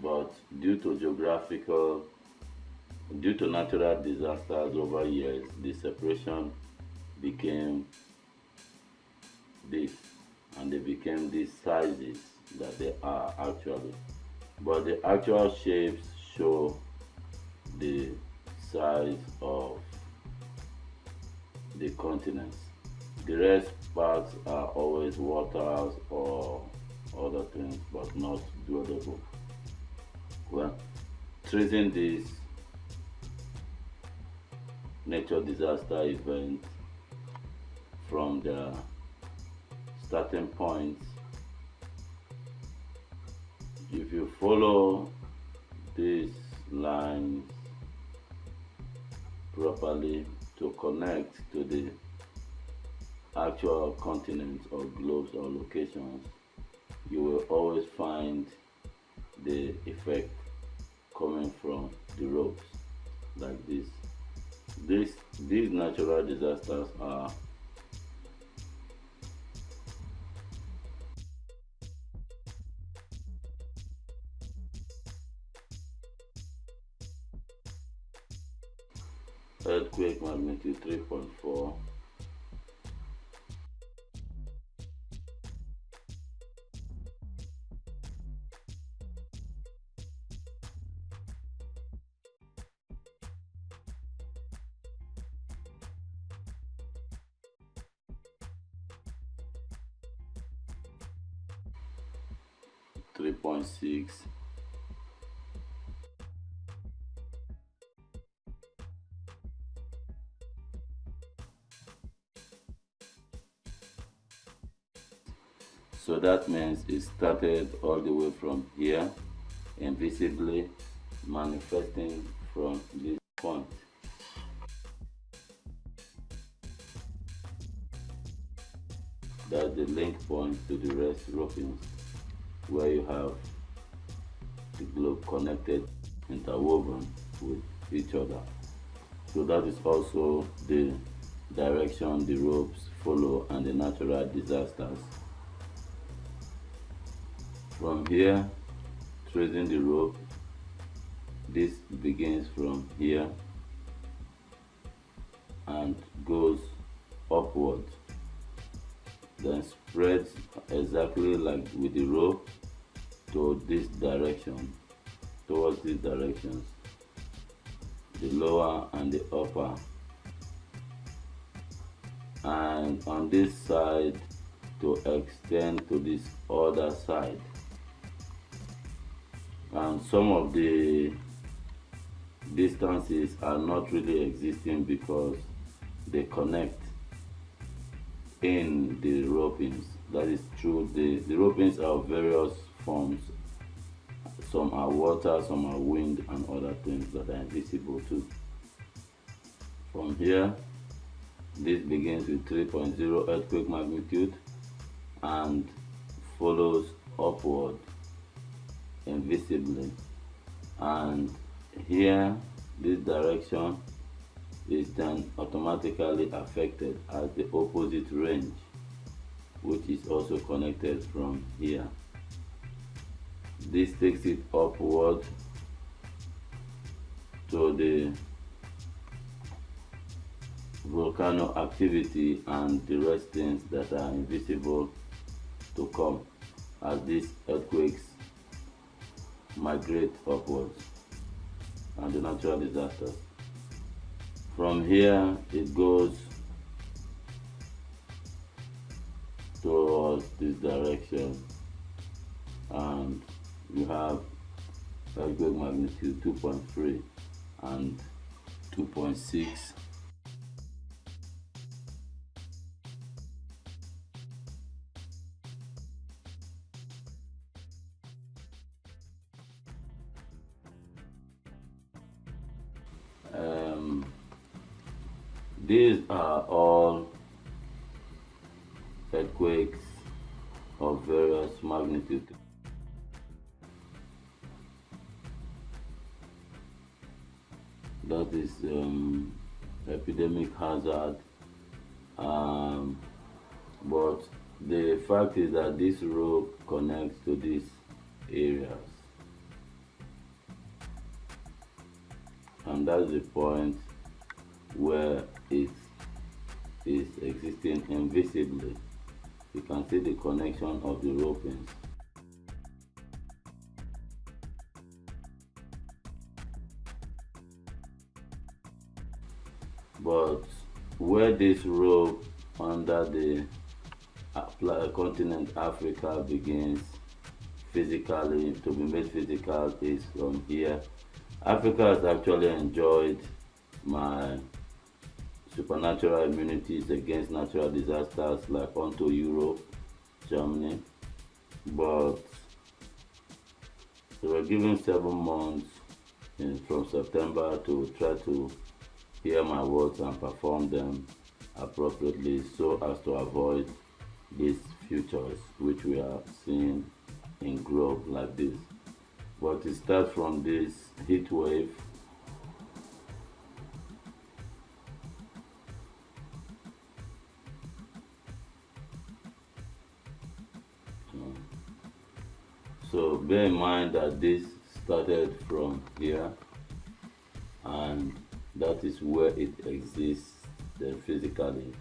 but due to natural disasters over years, the separation became this, and they became these sizes that they are actually. But the actual shapes show the size of the continents. The rest parts are always waters or other things, but not dwellable. Well, tracing this nature disaster event from the starting point, if you follow these lines properly to connect to the actual continents or globes or locations, you will always find the effect coming from the ropes like this. These natural disasters are earthquake magnitude 3.4, 3.6. So that means it started all the way from here, invisibly manifesting from this point. That's the link point to the rest ropings, where you have the globe connected, interwoven with each other. So that is also the direction the ropes follow and the natural disasters. From here, tracing the rope, this begins from here and goes upward, then spreads exactly like with the rope to this direction, towards these directions, the lower and the upper, and on this side to extend to this other side. And some of the distances are not really existing because they connect in the ropings. That is true. The ropings are of various forms. Some are water, some are wind, and other things that are invisible too. From here, this begins with 3.0 earthquake magnitude and follows upward invisibly, and here this direction is then automatically affected as the opposite range, which is also connected from here. This takes it upward to the volcano activity and the rest things that are invisible to come as these earthquakes migrate upwards and the natural disasters. From here it goes towards this direction, and you have earthquake magnitude 2.3 and 2.6. Um, these are all earthquakes of various magnitude. That is epidemic hazard, um, but the fact is that this rope connects to these areas. and that's the point where it is existing invisibly. You can see the connection of the ropings. But where this rope under the continent Africa begins physically to be made physical is from here. Africa has actually enjoyed my supernatural immunities against natural disasters like onto Europe, Germany, but they were given 7 months from September to try to hear my words and perform them appropriately so as to avoid these futures which we are seeing in globe like this. But it starts from this heat wave. So bear in mind that this started from here, and that is where it exists then physically.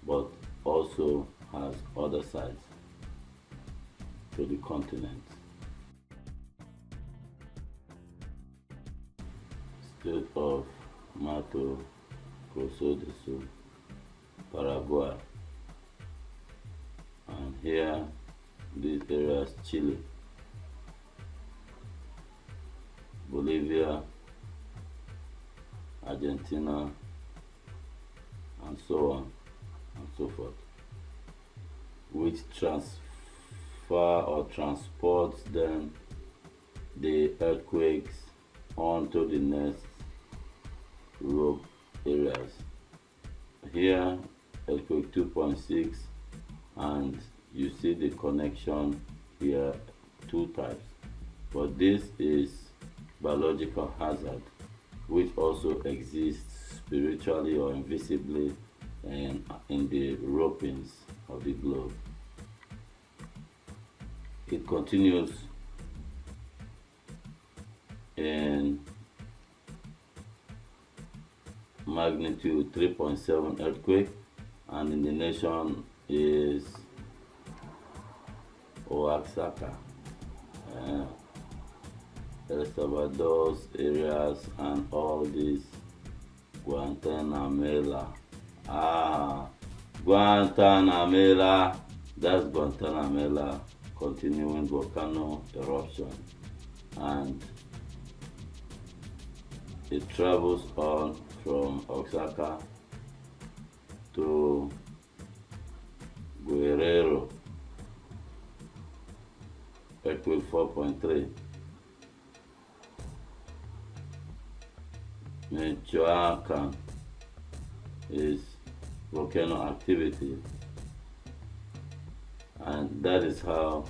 But also has other sides to the continent. State of Mato Grosso do Sul, Paraguay, and here these areas Chile, Bolivia, Argentina, and so on and so forth, which transfer or transports then the earthquakes onto the next rope areas. Here earthquake 2.6, and you see the connection here, two types, but this is biological hazard which also exists spiritually or invisibly and in the ropings of the globe. It continues in magnitude 3.7 earthquake, and in the nation is Oaxaca, El Salvador's areas, and all these Guantanamela. Guantanamela, that's Guantanamela, continuing volcano eruption, and it travels on from Oaxaca to Guerrero, earthquake 4.3. Michoacan is volcano activity, and that is how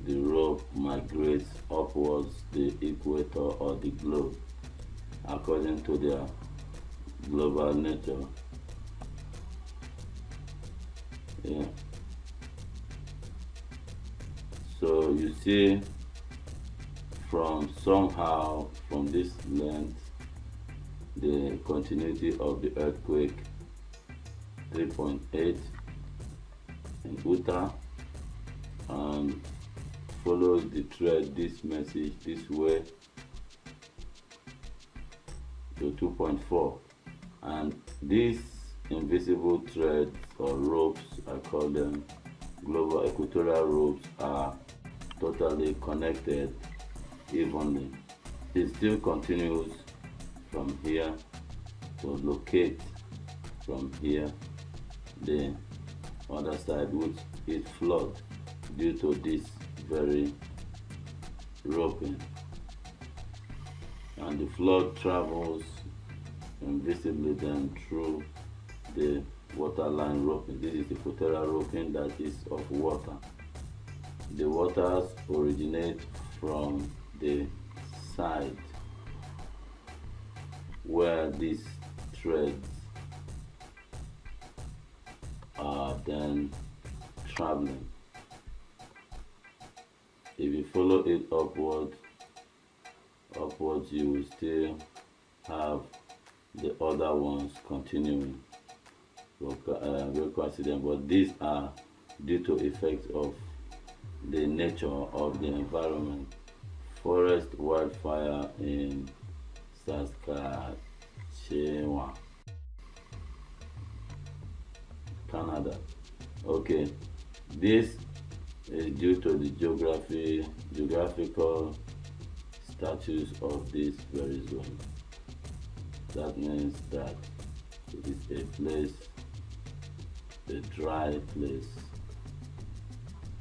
the rope migrates upwards the equator or the globe according to their global nature. Yeah. So you see, from somehow from this length, the continuity of the earthquake 3.8 in Utah, and follows the thread, this message this way to 2.4, and these invisible threads or ropes, I call them global equatorial ropes, are totally connected evenly. It still continues from here to locate from here the other side, which is flood due to this very roping, and the flood travels invisibly then through the waterline roping. This is the equatorial roping that is of water. The waters originate from the side where these threads are then traveling. If you follow it upwards, you will still have the other ones continuing. Very coincident, but these are due to effects of the nature of the environment. Forest wildfire in Saskatchewan, Canada. Okay, this is due to the geographical status of this very zone. That means that it is a place, a dry place,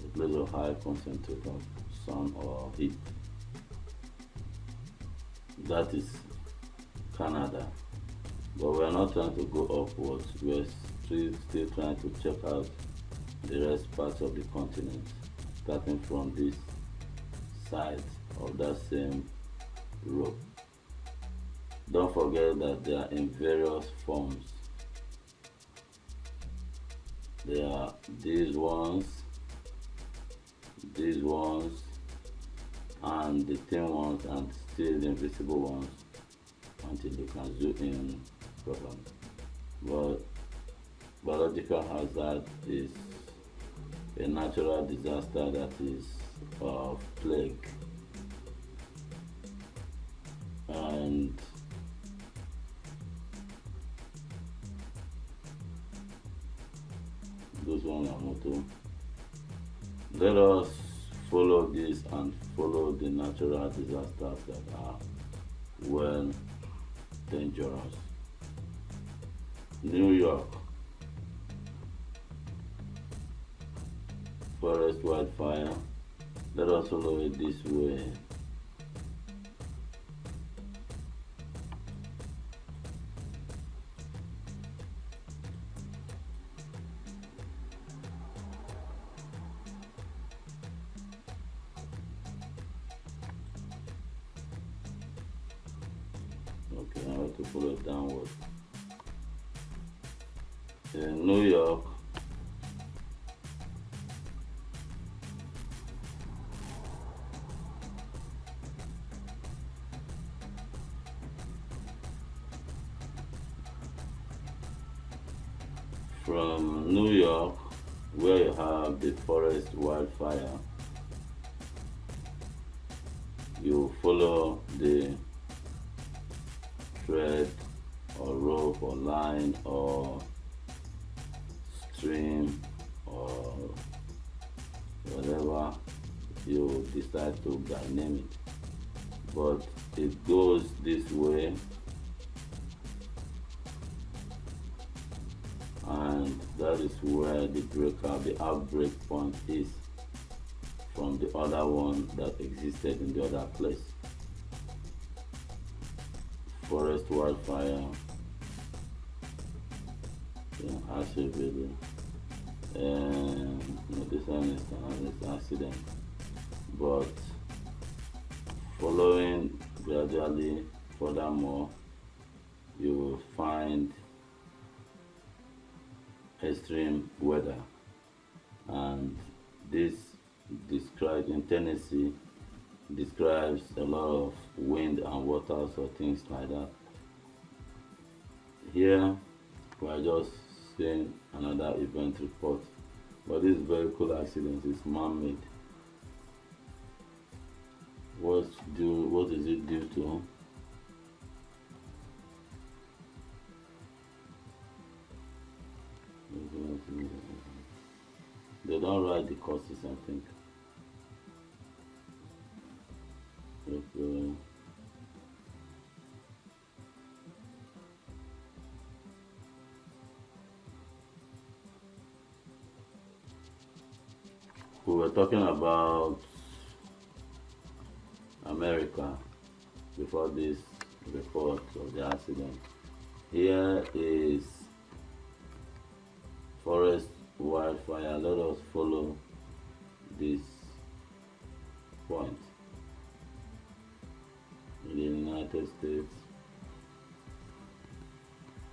a place of high concentration of sun or heat. That is Canada. But we're not trying to go upwards, we're still trying to check out the rest parts of the continent, starting from this side of that same rope. Don't forget that they are in various forms. There are these ones, and the thin ones, and still the invisible ones until you can zoom in properly. But biological hazard is a natural disaster that is of plague, and those ones are motto. Let us follow this and follow the natural disasters that are well dangerous. New York, forest wildfire. Let us follow it this way. Okay, I have to follow it downward. In New York, from New York, where you have the forest wildfire, you follow the thread or rope or line or stream or whatever you decide to name it, but it goes this way, and that is where the outbreak point is from the other one that existed in the other place. Forest wildfire, actually, this one is an accident, but following gradually furthermore, you will find extreme weather, and this described in Tennessee describes a lot of wind and water, so things like that. Here we are just seeing another event report, but this vehicle accident is man-made. What is it due to? They don't write the causes, I think. Okay. We were talking about America before this report of the accident. Here is forest wildfire. Let us follow this point. United States.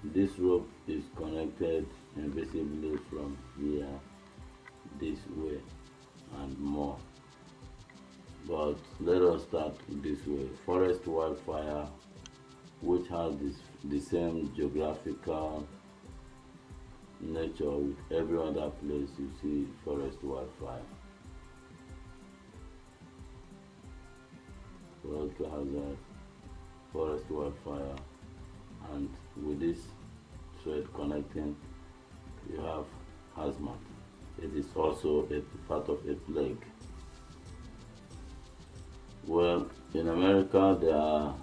This rope is connected invisibly from here this way and more. But let us start this way. Forest wildfire, which has the same geographical nature with every other place you see forest wildfire. Flood hazard, forest wildfire, and with this thread connecting, you have hazmat. It is also a part of a plague. Well, in America there are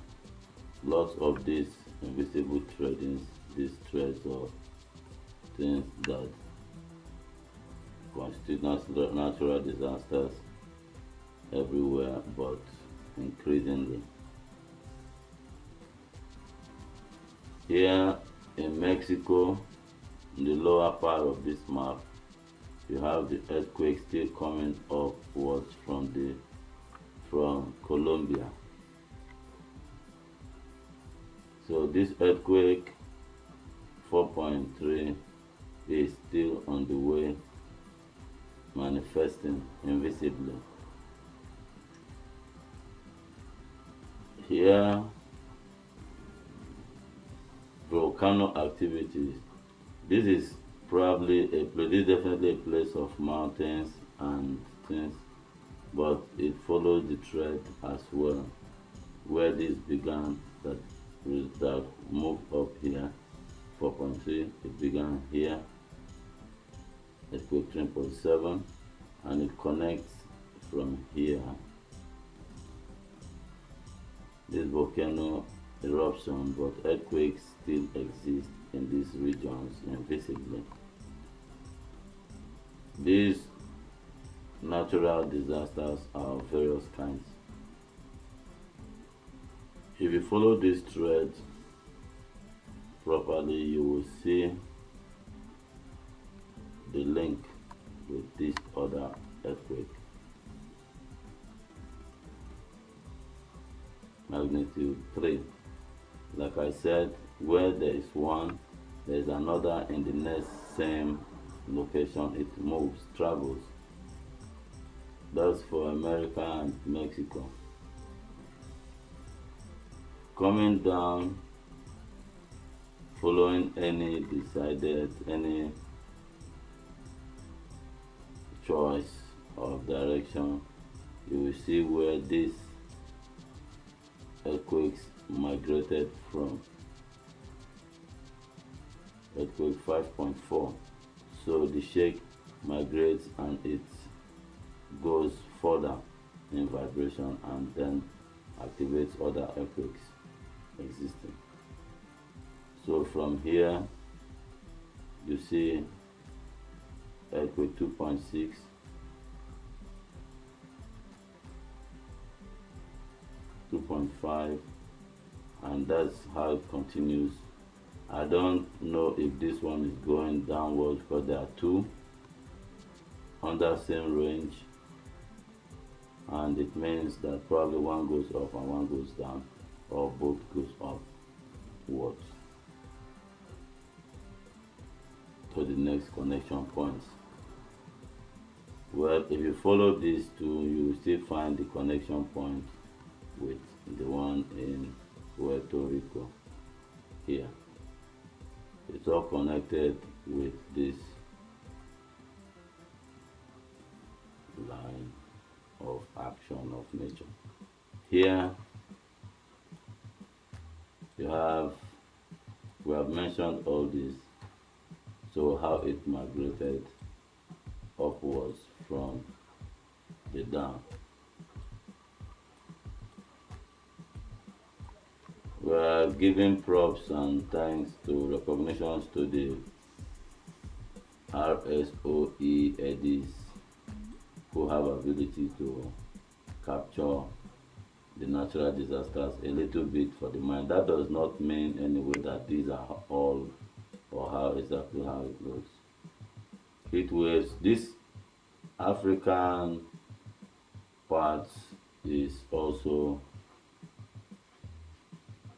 lots of these invisible threadings, these threads or things that constitute natural disasters everywhere, but increasingly. Here in Mexico, in the lower part of this map, you have the earthquake still coming upwards from Colombia. So this earthquake 4.3 is still on the way, manifesting invisibly. Here, volcano activities. This is probably a place, this is definitely a place of mountains and things, but it follows the thread as well, where this began, that moved up here, 4.3, it began here, earthquake 3.7, and it connects from here. This volcano eruption, but earthquakes still exist in these regions invisibly. These natural disasters are of various kinds. If you follow this thread properly, you will see the link with this other earthquake. Magnitude 3. Like I said, where there is one, there is another in the next same location. It moves, travels. That's for America and Mexico. Coming down, following any choice of direction, you will see where these earthquakes migrated from. Earthquake 5.4. So the shake migrates and it goes further in vibration and then activates other earthquakes existing. So from here you see earthquake 2.6, 2.5, and that's how it continues. I don't know if this one is going downwards because there are two under same range, and it means that probably one goes up and one goes down, or both goes upwards to the next connection points. Well, if you follow these two, you will still find the connection point with the one in Puerto Rico here. It's all connected with this line of action of nature. Here you have, we have mentioned all this, so how it migrated upwards from the down. We are giving props and thanks to recognitions to the RSOE EDIs who have ability to capture the natural disasters a little bit for the mind. That does not mean anyway that these are all or how exactly how it looks. It was this African part is also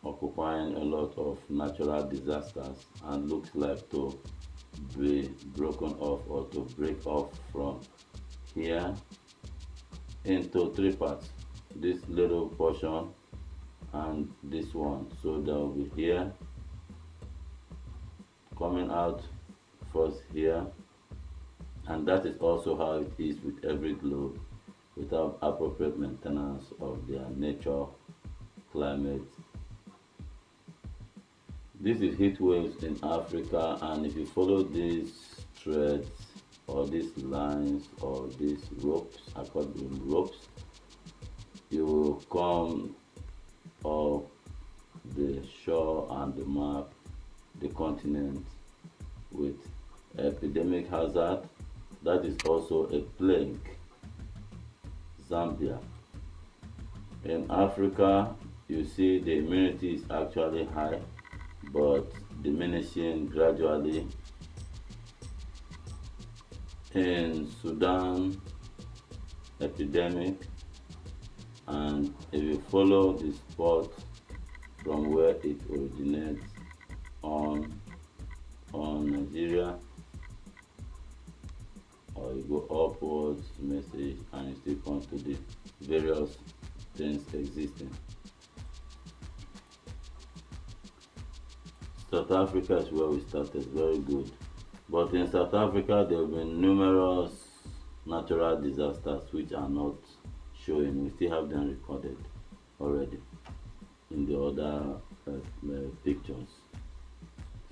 occupying a lot of natural disasters and looks like to be broken off or to break off from here into three parts, this little portion and this one. So there will be here coming out first here, and that is also how it is with every globe without appropriate maintenance of their nature, climate. This is heat waves in Africa, and if you follow these threads or these lines or these ropes, I call them ropes, you will come of the shore and the map, the continent with epidemic hazard. That is also a plague. Zambia. In Africa, you see the immunity is actually high, but diminishing gradually. In Sudan, epidemic, and if you follow the spot from where it originates on Nigeria, or you go upwards, message, and you still come to the various things existing. South Africa is where we started, very good. But in South Africa, there have been numerous natural disasters which are not showing. We still have them recorded already in the other pictures.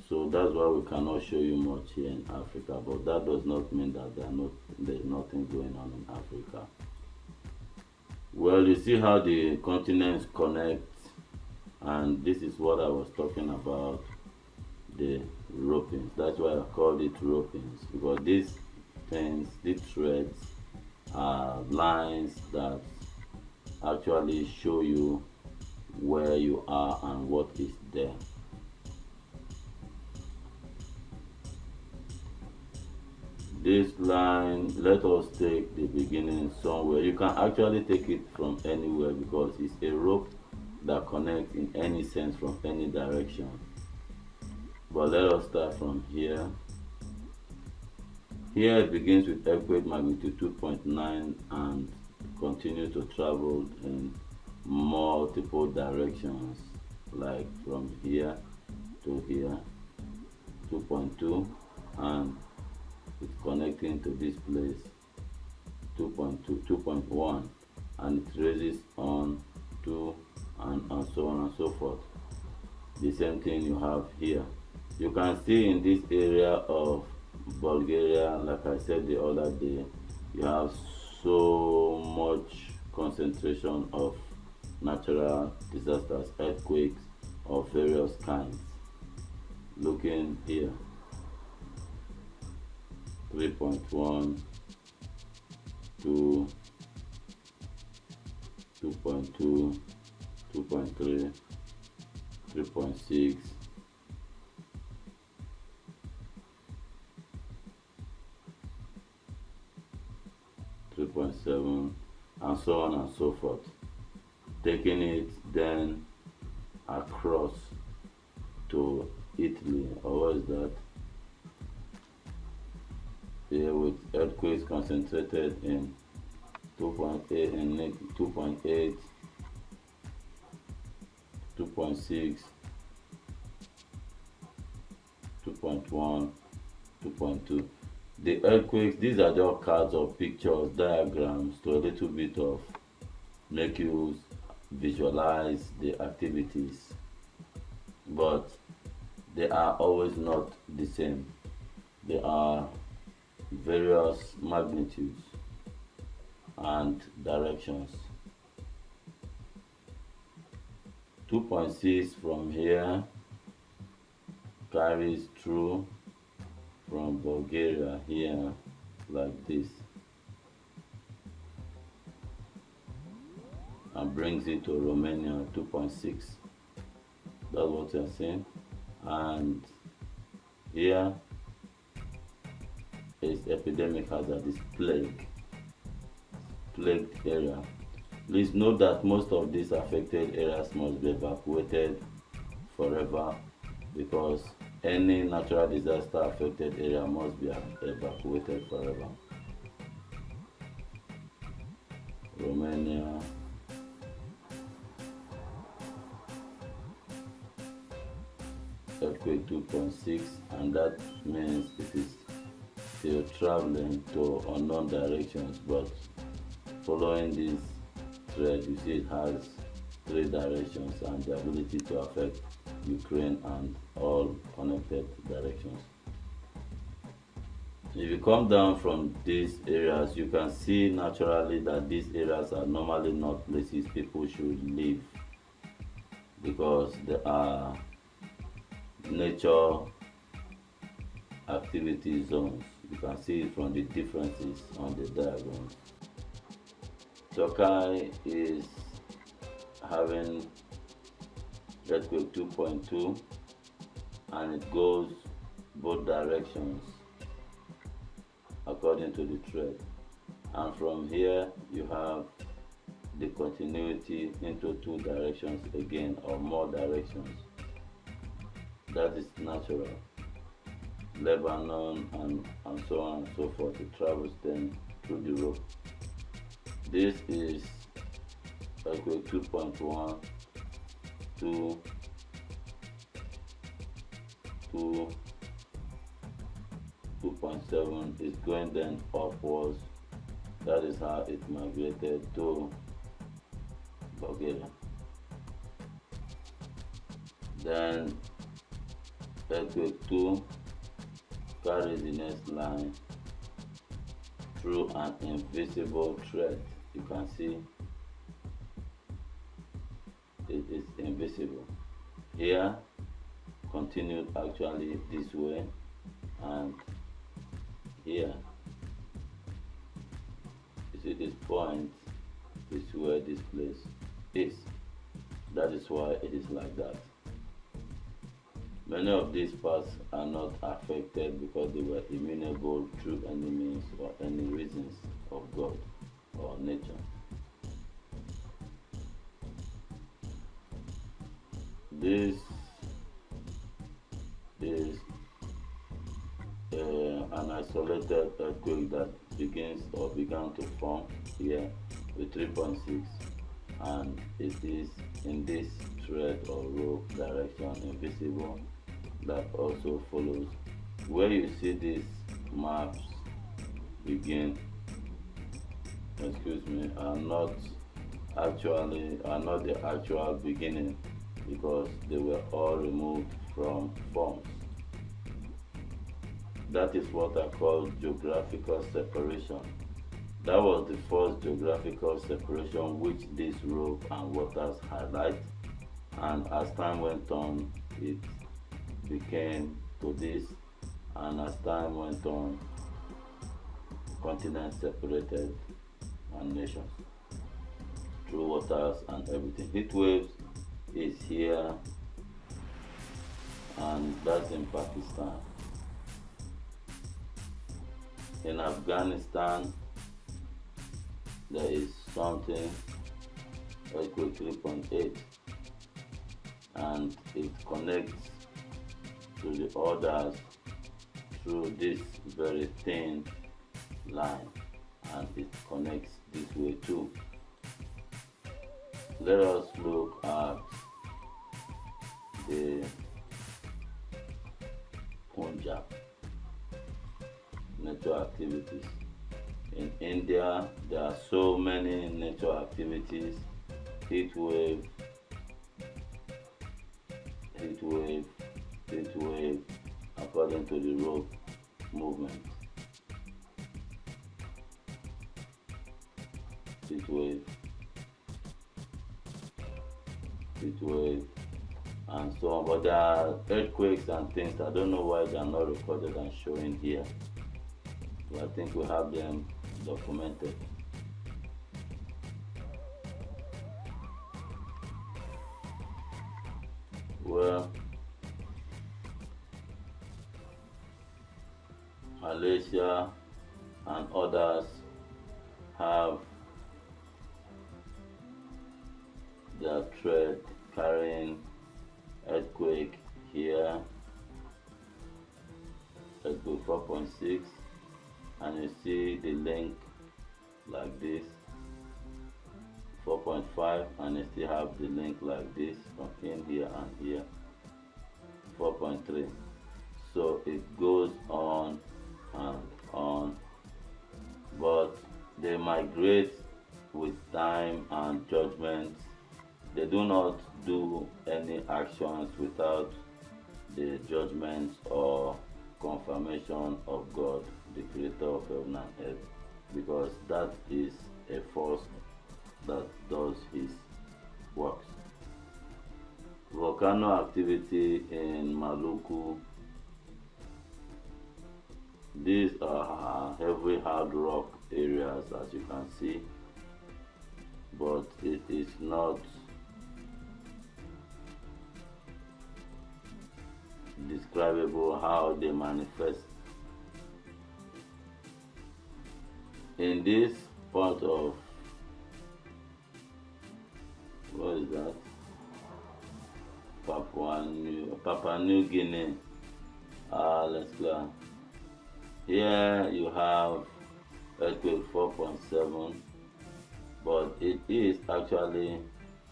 So that's why we cannot show you much here in Africa, but that does not mean that there's nothing going on in Africa. Well, you see how the continents connect, and this is what I was talking about, the ropings. That's why I called it ropings, because these things, these threads, are lines that actually show you where you are and what is there. This line, let us take the beginning somewhere. You can actually take it from anywhere because it's a rope that connects in any sense from any direction. But let us start from here. Here it begins with earthquake magnitude 2.9 and continues to travel in multiple directions, like from here to here, 2.2, and it's connecting to this place, 2.2, 2.1, and it raises on 2, and so on and so forth. The same thing you have here. You can see in this area of Bulgaria, like I said the other day, you have so much concentration of natural disasters, earthquakes of various kinds. Looking here, 3.1 to 2.2, 2.3, 3.6, 3.7, and so on and so forth. Taking it then across to Italy, or what is that? Here with earthquakes concentrated in 2.8 and 2.8, 2.6, 2.1, 2.2. The earthquakes, these are just cards or pictures, diagrams to a little bit of make you visualize the activities, but they are always not the same. They are various magnitudes and directions. 2.6 from here carries through from Bulgaria here like this and brings it to Romania, 2.6. That's what you're saying. And here is epidemic hazard, is plagued area. Please note that most of these affected areas must be evacuated forever, because any natural disaster affected area must be evacuated forever. Romania, earthquake 2.6, and that means it is still traveling to unknown directions, but following this thread, you see it has three directions and the ability to affect Ukraine and all connected directions. If you come down from these areas, you can see naturally that these areas are normally not places people should live, because there are nature activity zones. You can see it from the differences on the diagram. Turkey is having earthquake 2.2, and it goes both directions according to the thread, and from here you have the continuity into two directions again, or more directions. That is natural. Lebanon and so on and so forth. It travels then through the rope. This is earthquake 2.1, 2, 2.7 is going then upwards. That is how it migrated to Bulgaria. Then earthquake 2 carries the next line through an invisible thread. You can see it is invisible. Here continued actually this way, and here you see this point is where this place is. That is why it is like that. Many of these parts are not affected because they were immutable through any means or any reasons of God or nature. This is an isolated earthquake that begins or began to form here with 3.6, and it is in this thread or rope direction, invisible, that also follows. Where you see these maps begin, are not the actual beginning, because they were all removed from forms. That is what I call geographical separation. That was the first geographical separation which this rope and waters highlight, and as time went on it became to this, and as time went on continents separated and nations through waters and everything. Heat waves is here, and that's in Pakistan. In Afghanistan there is something, earthquake 3.8, and it connects to the others through this very thin line, and it connects this way too. Let us look at the Punjab nature activities. In India, there are so many nature activities: heat wave, heat wave, heat wave, according to the rope movement. Heat wave, heat wave, and so on. But there are earthquakes and things. I don't know why they are not recorded and showing here. But I think we have them documented. Well, Malaysia and others have their thread carrying earthquake here, earthquake 4.6, and you see the link like this, 4.5, and you still have the link like this from in here and here, 4.3. So it goes on and on, but they migrate with time and judgment. They do not do any actions without the judgment or confirmation of God, the creator of heaven and earth, because that is a force that does his works. Volcano activity in Maluku. These are heavy hard rock areas, as you can see, but it is not describable how they manifest. In this part of, what is that? Papua New Guinea. Let's go. Here you have earthquake 4.7, but it is actually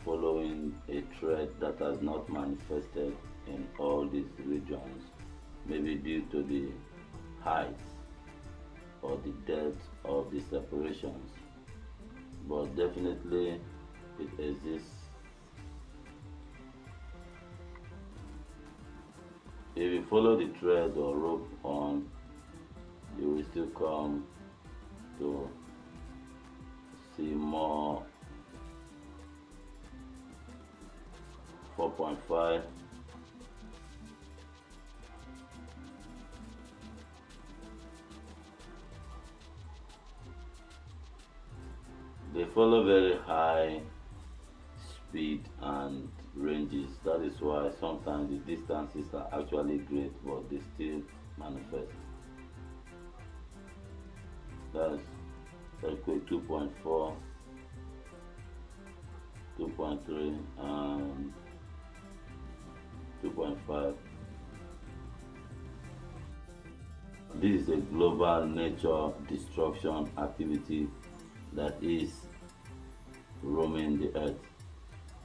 following a thread that has not manifested in all these regions, maybe due to the height or the depth of the separations, but definitely it exists. If you follow the thread or rope on, you will still come to see more 4.5. They follow very high speed and ranges. That is why sometimes the distances are actually great, but they still manifest. That's earthquake 2.4, 2.3, and 2.5. This is a global nature destruction activity that is roaming the earth.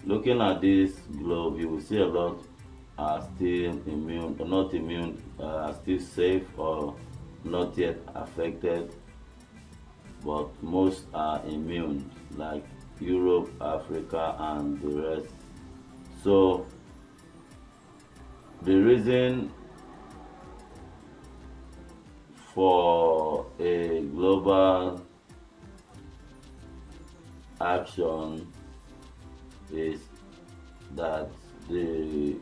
Looking at this globe, you will see a lot are still immune, or not immune, still safe or not yet affected, but most are immune, like Europe, Africa, and the rest. So the reason for a global action is that the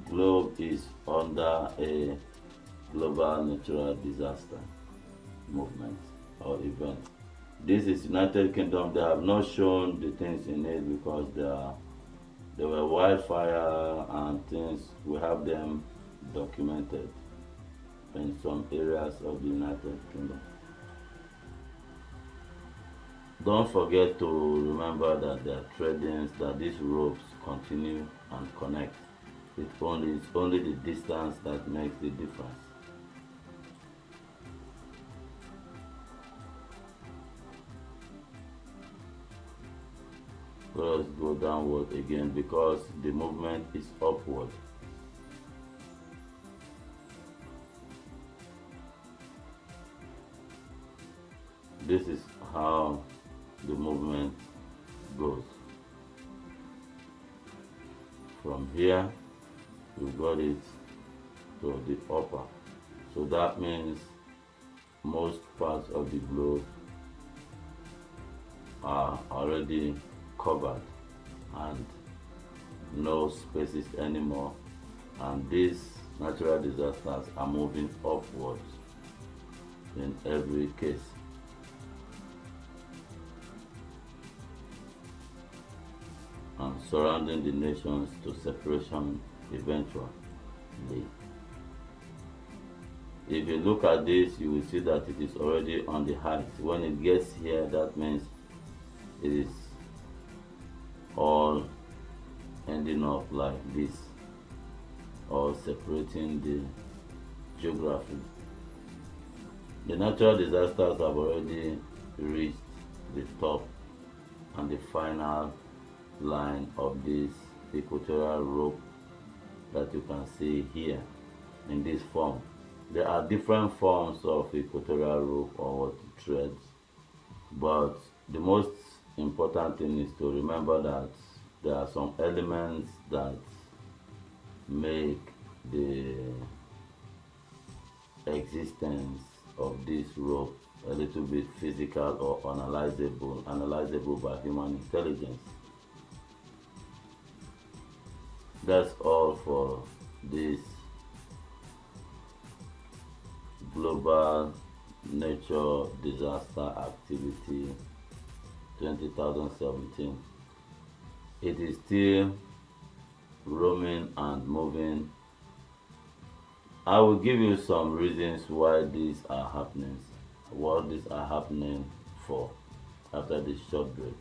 globe is under a global natural disaster movement or event. This is United Kingdom. They have not shown the things in it because there were wildfire and things. We have them documented in some areas of the United Kingdom. Don't forget to remember that there are threadings, that these ropes continue and connect. It's only the distance that makes the difference. Let's go downward again because the movement is upward. This is how the movement goes. From here, we got it to the upper. So that means most parts of the globe are already covered and no spaces anymore, and these natural disasters are moving upwards in every case. And surrounding the nations to separation eventually. If you look at this, you will see that it is already on the height. When it gets here, that means it is all ending up like this. interpreting the geography. The natural disasters have already reached the top and the final line of this equatorial rope that you can see here in this form. There are different forms of equatorial rope or threads, but the most important thing is to remember that there are some elements that make the existence of this rope a little bit physical or analyzable by human intelligence. That's all for this global nature disaster activity 2017. It is still roaming and moving. I will give you some reasons why these are happening, what these are happening for after this short break.